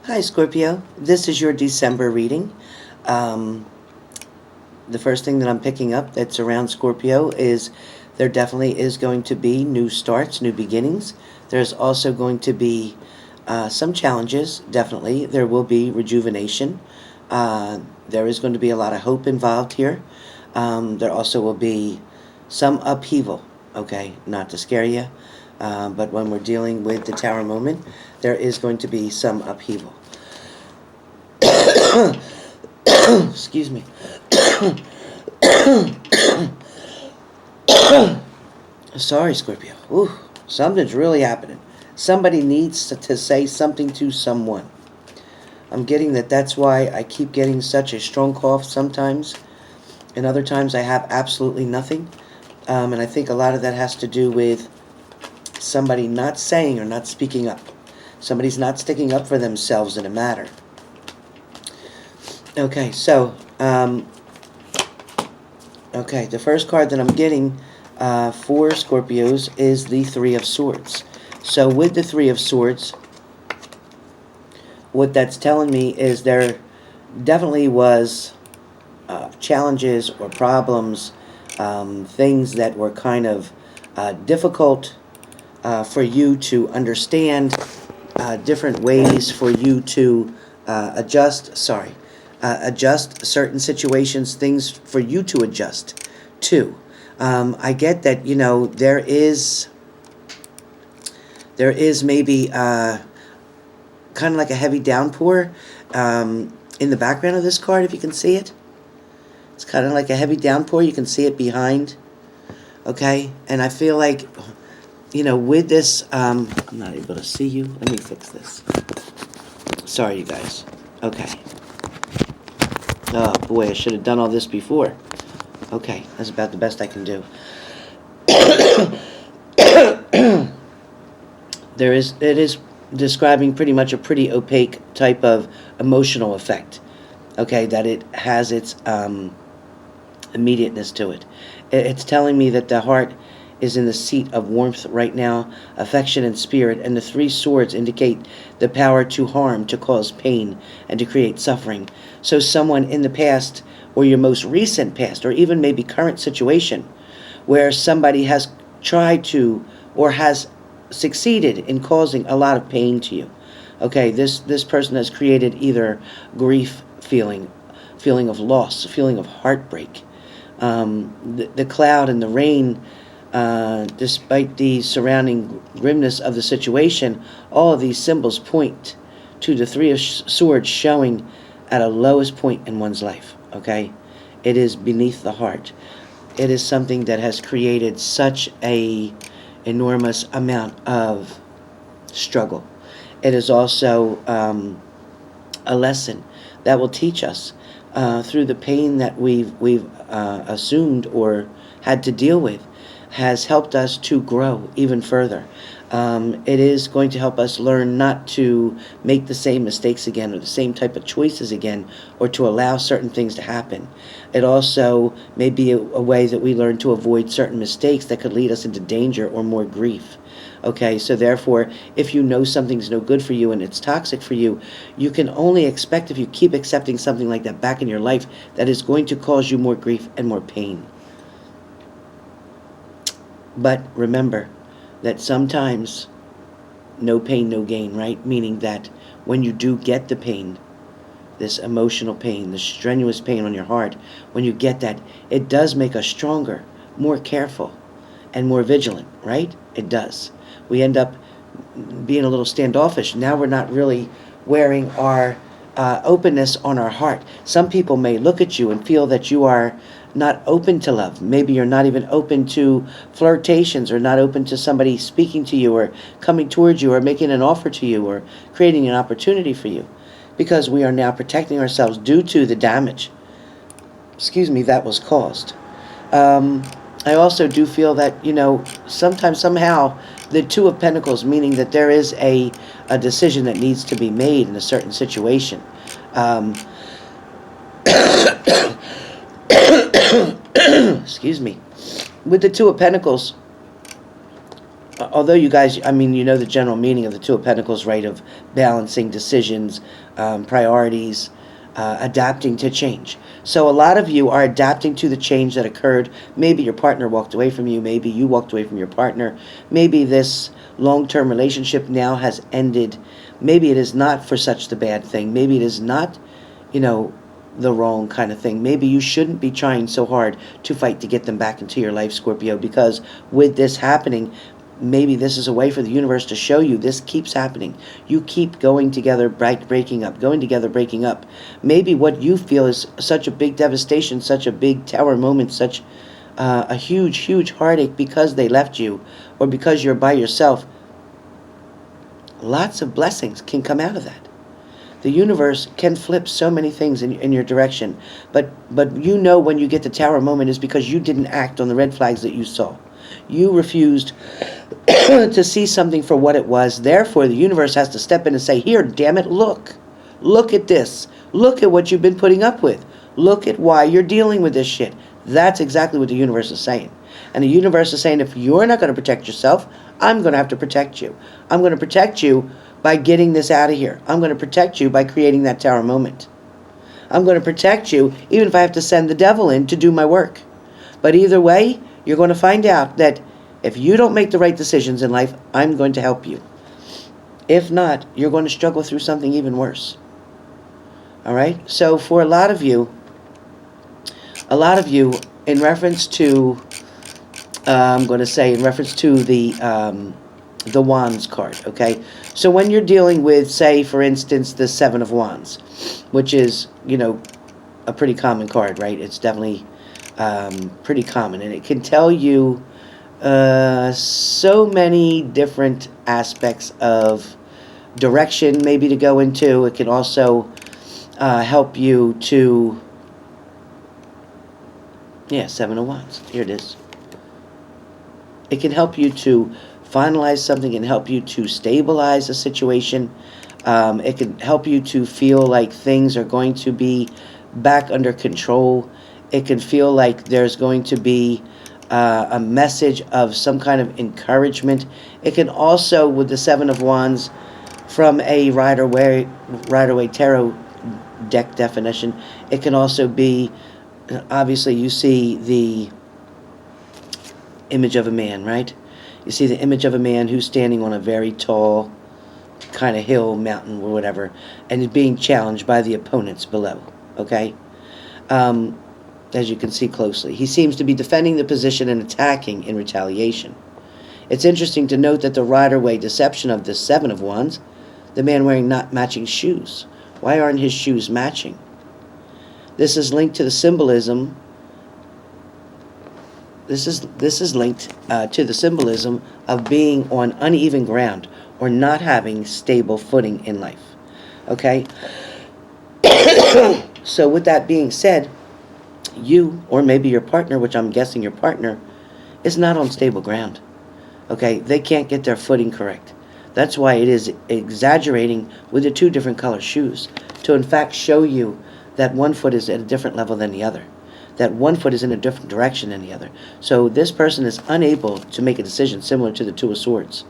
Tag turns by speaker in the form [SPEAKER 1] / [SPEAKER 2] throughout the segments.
[SPEAKER 1] Hi, Scorpio. This is your December reading. Um, the first thing that I'm picking up that's around Scorpio is there definitely is going to be new starts, new beginnings. There's also going to be some challenges, definitely. There will be rejuvenation. There is going to be a lot of hope involved here. There also will be some upheaval, okay? Not to scare you, but when we're dealing with the Tower moment, there is going to be some upheaval. Excuse me. Sorry, Scorpio. Ooh, something's really happening. Somebody needs to say something to someone. I'm getting that's why I keep getting such a strong cough sometimes, and other times I have absolutely nothing. And I think a lot of that has to do with somebody not saying or not speaking up. Somebody's not sticking up for themselves in a matter. Okay, so, the first card that I'm getting for Scorpios is the Three of Swords. So with the Three of Swords, what that's telling me is there definitely was challenges or problems, things that were kind of difficult for you to understand, different ways for you to adjust certain situations, things for you to adjust to. I get that, there is maybe kind of like a heavy downpour in the background of this card, if you can see it. It's kind of like a heavy downpour. You can see it behind. Okay? And I feel like, with this, I'm not able to see you. Let me fix this. Sorry, you guys. Okay. Oh, boy, I should have done all this before. Okay, that's about the best I can do. It is describing pretty much a pretty opaque type of emotional effect. Okay, that it has its immediateness to it. It's telling me that the heart is in the seat of warmth right now, affection and spirit, and the Three Swords indicate the power to harm, to cause pain, and to create suffering. So someone in the past, or your most recent past, or even maybe current situation, where somebody has tried to, or has succeeded in causing a lot of pain to you. Okay, this person has created either grief feeling of loss, feeling of heartbreak. The cloud and the rain, despite the surrounding grimness of the situation, all of these symbols point to the Three of Swords showing at a lowest point in one's life. Okay, it is beneath the heart. It is something that has created such a enormous amount of struggle. It is also a lesson that will teach us through the pain that we've assumed or had to deal with, has helped us to grow even further. It is going to help us learn not to make the same mistakes again or the same type of choices again, or to allow certain things to happen. It also may be a way that we learn to avoid certain mistakes that could lead us into danger or more grief. Okay, so therefore, if you know something's no good for you and it's toxic for you, you can only expect, if you keep accepting something like that back in your life, that is going to cause you more grief and more pain. But remember that sometimes no pain, no gain, right? Meaning that when you do get the pain, this emotional pain, the strenuous pain on your heart, when you get that, it does make us stronger, more careful, and more vigilant, right? It does. We end up being a little standoffish. Now we're not really wearing our openness on our heart. Some people may look at you and feel that you are not open to love. Maybe you're not even open to flirtations, or not open to somebody speaking to you or coming towards you or making an offer to you or creating an opportunity for you, because we are now protecting ourselves due to the damage, that was caused. I also do feel that, sometimes, somehow, the Two of Pentacles, meaning that there is a decision that needs to be made in a certain situation. Excuse me. With the Two of Pentacles, although you guys, I mean, you know the general meaning of the Two of Pentacles, right? Of balancing decisions, priorities, adapting to change. So a lot of you are adapting to the change that occurred. Maybe your partner walked away from you. Maybe you walked away from your partner. Maybe this long-term relationship now has ended. Maybe it is not for such the bad thing. Maybe it is not, you know, the wrong kind of thing. Maybe you shouldn't be trying so hard to fight to get them back into your life, Scorpio, because with this happening, maybe this is a way for the universe to show you this keeps happening. You keep going together, breaking up, going together, breaking up. Maybe what you feel is such a big devastation, such a big tower moment, such a huge, huge heartache because they left you or because you're by yourself. Lots of blessings can come out of that. The universe can flip so many things in your direction. But you know when you get the tower moment is because you didn't act on the red flags that you saw. You refused to see something for what it was. Therefore, the universe has to step in and say, here, damn it, look. Look at this. Look at what you've been putting up with. Look at why you're dealing with this shit. That's exactly what the universe is saying. And the universe is saying, if you're not going to protect yourself, I'm going to have to protect you. I'm going to protect you by getting this out of here. I'm going to protect you by creating that tower moment. I'm going to protect you even if I have to send the devil in to do my work. But either way, you're going to find out that if you don't make the right decisions in life, I'm going to help you. If not, you're going to struggle through something even worse. All right? So for a lot of you, in reference to, I'm going to say in reference to the Wands card, okay? So when you're dealing with, say, for instance, the Seven of Wands, which is, you know, a pretty common card, right? It's definitely pretty common, and it can tell you so many different aspects of direction maybe to go into. It can also help you to, yeah, Seven of Wands, here it is. It can help you to finalize something and help you to stabilize a situation. It can help you to feel like things are going to be back under control. It can feel like there's going to be a message of some kind of encouragement. It can also, with the Seven of Wands, from a Rider-Waite Tarot deck definition, it can also be, obviously you see the image of a man, right? You see the image of a man who's standing on a very tall kind of hill, mountain, or whatever, and is being challenged by the opponents below, okay? As you can see closely. He seems to be defending the position and attacking in retaliation. It's interesting to note that the Rider-Waite deception of the Seven of Wands, the man wearing not matching shoes. Why aren't his shoes matching? This is linked to the symbolism. This is linked to the symbolism of being on uneven ground or not having stable footing in life. Okay? So with that being said, you, or maybe your partner, which I'm guessing your partner, is not on stable ground. Okay? They can't get their footing correct. That's why it is exaggerating with the two different color shoes, to in fact show you that one foot is at a different level than the other. That one foot is in a different direction than the other. So this person is unable to make a decision, similar to the Two of Swords.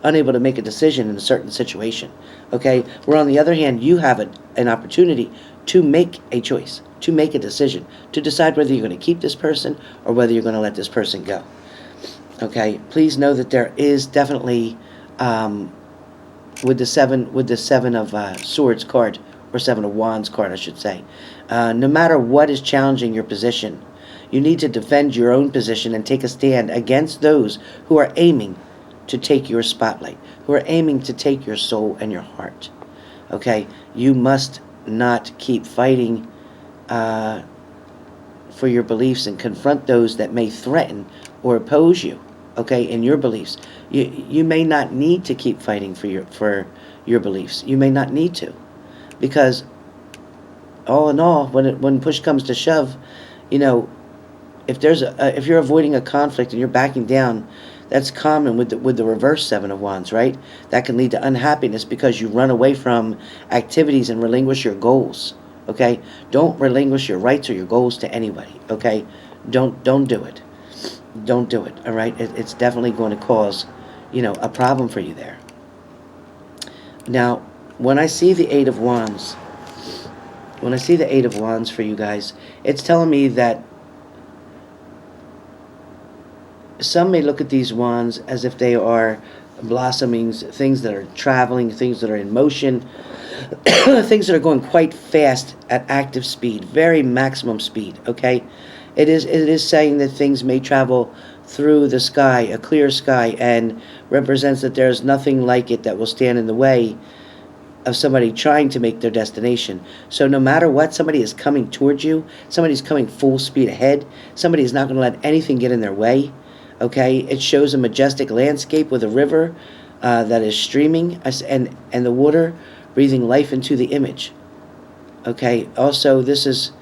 [SPEAKER 1] Unable to make a decision in a certain situation. Okay? Where on the other hand, you have an opportunity to make a choice, to make a decision, to decide whether you're going to keep this person or whether you're going to let this person go. Okay? Please know that there is definitely, with the seven of Swords card, or Seven of Wands card, I should say. No matter what is challenging your position, you need to defend your own position and take a stand against those who are aiming to take your spotlight, who are aiming to take your soul and your heart. Okay? You must not keep fighting for your beliefs and confront those that may threaten or oppose you, okay, in your beliefs. You may not need to keep fighting for your beliefs. You may not need to. Because all in all, when push comes to shove, you know, if you're avoiding a conflict and you're backing down, that's common with the reverse Seven of Wands, right? That can lead to unhappiness because you run away from activities and relinquish your goals. Okay? Don't relinquish your rights or your goals to anybody. Okay? Don't do it. Don't do it. All right? It's definitely going to cause a problem for you there. Now, when I see the Eight of Wands, for you guys, it's telling me that some may look at these wands as if they are blossomings, things that are traveling, things that are in motion, things that are going quite fast at active speed, very maximum speed, okay? It is saying that things may travel through the sky, a clear sky, and represents that there's nothing like it that will stand in the way of somebody trying to make their destination. So no matter what, somebody is coming towards you, somebody's coming full speed ahead, somebody is not going to let anything get in their way, okay? It shows a majestic landscape with a river that is streaming, and the water breathing life into the image, okay? Also, this is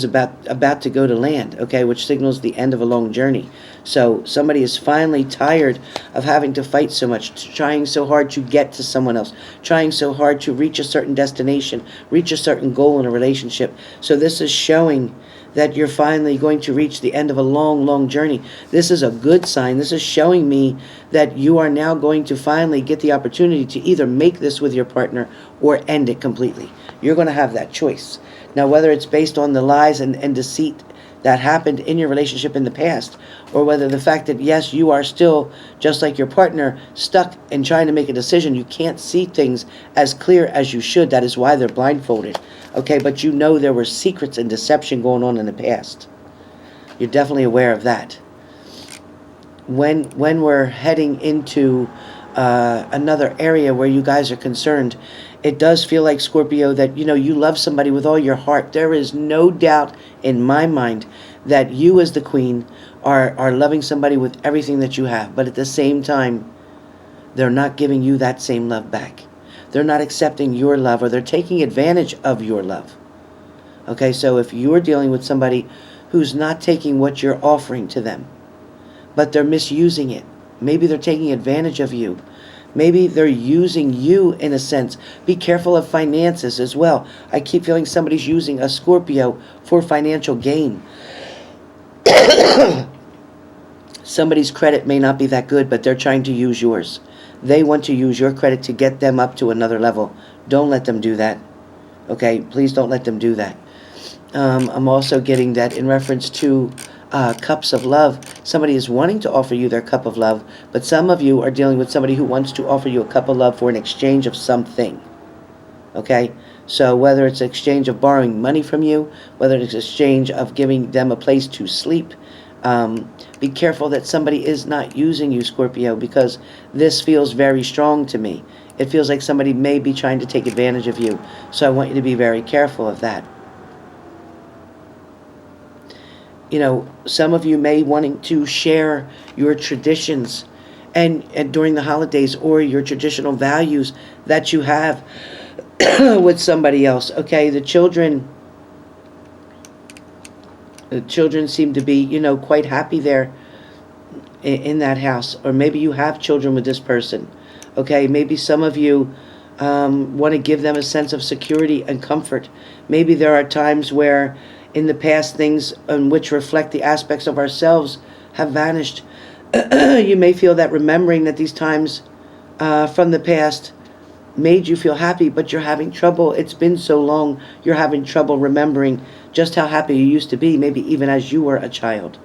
[SPEAKER 1] about to go to land, okay, which signals the end of a long journey. So somebody is finally tired of having to fight so much, trying so hard to get to someone else, trying so hard to reach a certain destination, reach a certain goal in a relationship. So this is showing that you're finally going to reach the end of a long, long journey. This is a good sign. This is showing me that you are now going to finally get the opportunity to either make this with your partner or end it completely. You're going to have that choice. Now, whether it's based on the lies and deceit that happened in your relationship in the past, or whether the fact that, yes, you are still, just like your partner, stuck in trying to make a decision. You can't see things as clear as you should. That is why they're blindfolded. Okay, but you know there were secrets and deception going on in the past. You're definitely aware of that. When we're heading into another area where you guys are concerned, it does feel like, Scorpio, that you love somebody with all your heart. There is no doubt in my mind that you as the queen are loving somebody with everything that you have, but at the same time they're not giving you that same love back. They're not accepting your love, or they're taking advantage of your love. Okay, so if you're dealing with somebody who's not taking what you're offering to them, but they're misusing it, maybe they're taking advantage of you, maybe they're using you in a sense. Be careful of finances as well. I keep feeling somebody's using a Scorpio for financial gain. Somebody's credit may not be that good, but they're trying to use yours. They want to use your credit to get them up to another level. Don't let them do that. Okay, please don't let them do that. I'm also getting that in reference to cups of love. Somebody is wanting to offer you their cup of love, but some of you are dealing with somebody who wants to offer you a cup of love for an exchange of something. Okay, so whether it's an exchange of borrowing money from you, whether it's an exchange of giving them a place to sleep, be careful that somebody is not using you, Scorpio, because this feels very strong to me. It feels like somebody may be trying to take advantage of you. So I want you to be very careful of that. Some of you may wanting to share your traditions and during the holidays, or your traditional values that you have with somebody else. Okay, the children seem to be, quite happy there in that house. Or maybe you have children with this person. Okay, maybe some of you want to give them a sense of security and comfort. Maybe there are times where in the past things in which reflect the aspects of ourselves have vanished. You may feel that remembering that these times from the past made you feel happy, but you're having trouble. It's been so long, you're having trouble remembering just how happy you used to be, maybe even as you were a child.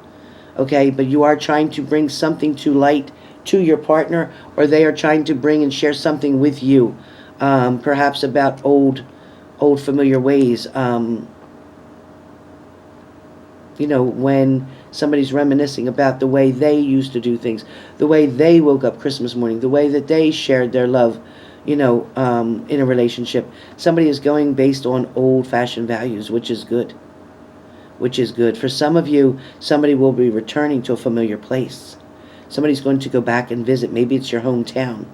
[SPEAKER 1] Okay, but you are trying to bring something to light to your partner, or they are trying to bring and share something with you, perhaps about old familiar ways. When somebody's reminiscing about the way they used to do things, the way they woke up Christmas morning, the way that they shared their love, in a relationship. Somebody is going based on old-fashioned values, which is good. For some of you, somebody will be returning to a familiar place. Somebody's going to go back and visit. Maybe it's your hometown.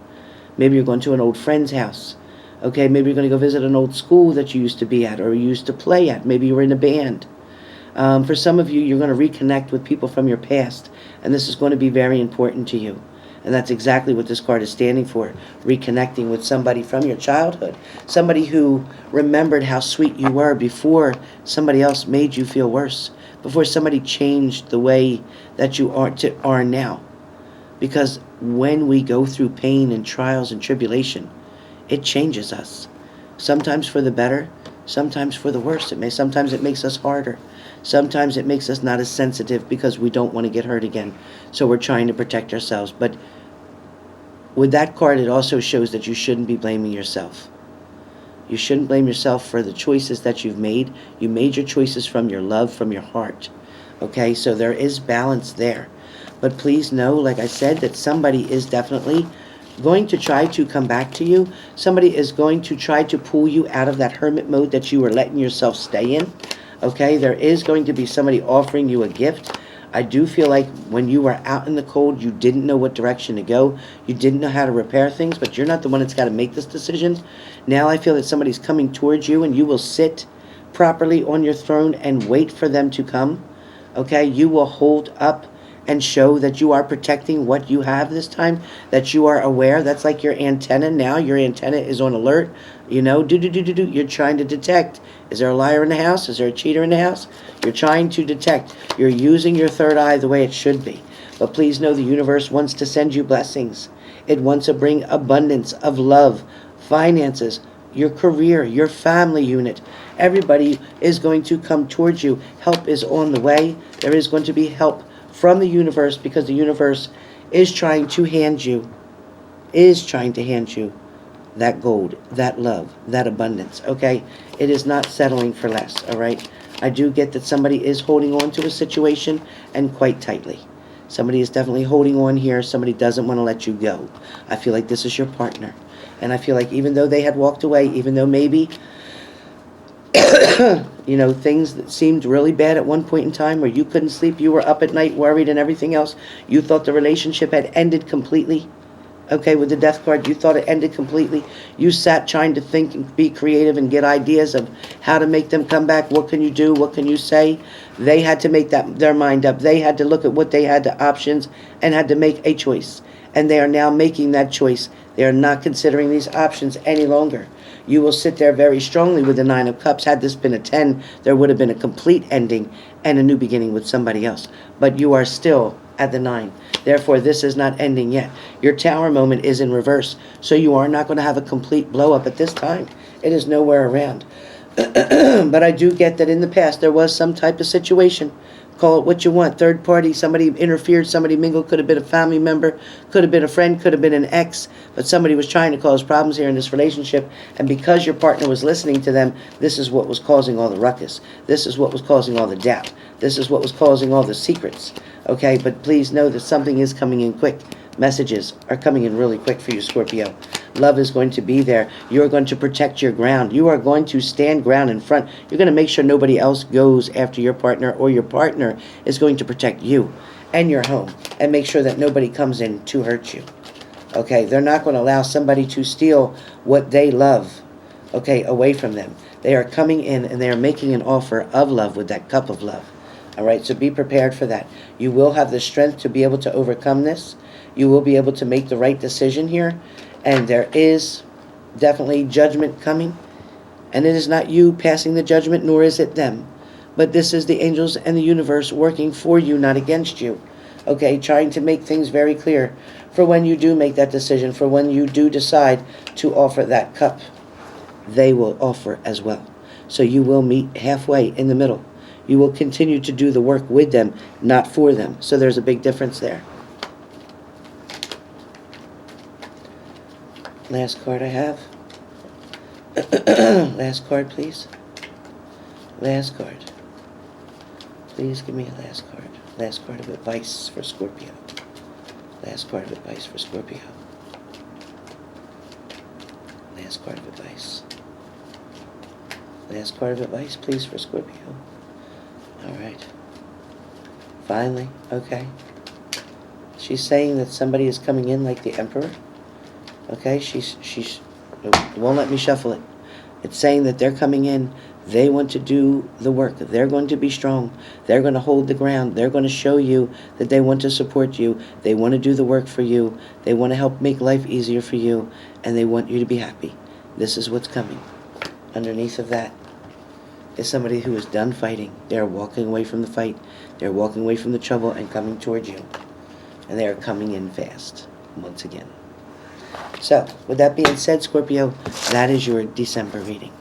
[SPEAKER 1] Maybe you're going to an old friend's house. Okay, maybe you're going to go visit an old school that you used to be at or you used to play at. Maybe you were in a band. For some of you, you're going to reconnect with people from your past, and this is going to be very important to you. And that's exactly what this card is standing for. Reconnecting with somebody from your childhood. Somebody who remembered how sweet you were before somebody else made you feel worse. Before somebody changed the way that you are now. Because when we go through pain and trials and tribulation, it changes us. Sometimes for the better, sometimes for the worse. Sometimes it makes us harder. Sometimes it makes us not as sensitive because we don't want to get hurt again. So we're trying to protect ourselves. But with that card, it also shows that you shouldn't be blaming yourself. You shouldn't blame yourself for the choices that you've made. You made your choices from your love, from your heart. Okay, so there is balance there. But please know, like I said, that somebody is definitely going to try to come back to you. Somebody is going to try to pull you out of that hermit mode that you were letting yourself stay in. Okay, there is going to be somebody offering you a gift. I do feel like when you were out in the cold, you didn't know what direction to go. You didn't know how to repair things, but you're not the one that's got to make this decision. Now I feel that somebody's coming towards you, and you will sit properly on your throne and wait for them to come. Okay, you will hold up and show that you are protecting what you have this time, that you are aware. That's like your antenna now. Your antenna is on alert. You know, you're trying to detect. Is there a liar in the house? Is there a cheater in the house? You're trying to detect. You're using your third eye the way it should be. But please know the universe wants to send you blessings. It wants to bring abundance of love, finances, your career, your family unit. Everybody is going to come towards you. Help is on the way. There is going to be help from the universe, because the universe is trying to hand you that gold, that love, that abundance, okay? It is not settling for less, all right? I do get that somebody is holding on to a situation, and quite tightly. Somebody is definitely holding on here. Somebody doesn't want to let you go. I feel like this is your partner. And I feel like even though they had walked away, even though maybe you know, things that seemed really bad at one point in time where you couldn't sleep, you were up at night worried and everything else, you thought the relationship had ended completely. Okay, with the death card, you thought it ended completely. You sat trying to think and be creative and get ideas of how to make them come back. What can you do? What can you say? They had to make their mind up. They had to look at what they had, the options, and had to make a choice. And they are now making that choice. They are not considering these options any longer. You will sit there very strongly with the Nine of Cups. Had this been a 10, there would have been a complete ending and a new beginning with somebody else. But you are still at the 9. Therefore, this is not ending yet. Your Tower moment is in reverse. So you are not going to have a complete blow up at this time. It is nowhere around. But I do get that in the past there was some type of situation. Call it what you want. Third party, somebody interfered, somebody mingled, could have been a family member, could have been a friend, could have been an ex, but somebody was trying to cause problems here in this relationship, and because your partner was listening to them, this is what was causing all the ruckus. This is what was causing all the doubt. This is what was causing all the secrets. Okay, but please know that something is coming in quick. Messages are coming in really quick for you, Scorpio. Love is going to be there. You are going to protect your ground. You are going to stand ground in front. You're going to make sure nobody else goes after your partner, or your partner is going to protect you and your home and make sure that nobody comes in to hurt you. Okay, they're not going to allow somebody to steal what they love, okay, away from them. They are coming in and they are making an offer of love with that cup of love. All right, so be prepared for that. You will have the strength to be able to overcome this. You will be able to make the right decision here. And there is definitely judgment coming. And it is not you passing the judgment, nor is it them. But this is the angels and the universe working for you, not against you. Okay, trying to make things very clear for when you do make that decision, for when you do decide to offer that cup. They will offer as well. So you will meet halfway in the middle. You will continue to do the work with them, not for them. So there's a big difference there. Last card I have. Last card, please. Last card. Please give me a last card. Last card of advice for Scorpio. Last card of advice for Scorpio. Last card of advice. Last card of advice, please, for Scorpio. All right. Finally, okay. She's saying that somebody is coming in like the Emperor. Okay, she's won't let me shuffle it. It's saying that they're coming in. They want to do the work. They're going to be strong. They're going to hold the ground. They're going to show you that they want to support you. They want to do the work for you. They want to help make life easier for you. And they want you to be happy. This is what's coming. Underneath of that is somebody who is done fighting. They're walking away from the fight. They're walking away from the trouble and coming towards you. And they are coming in fast. once again. So, with that being said, Scorpio, that is your December reading.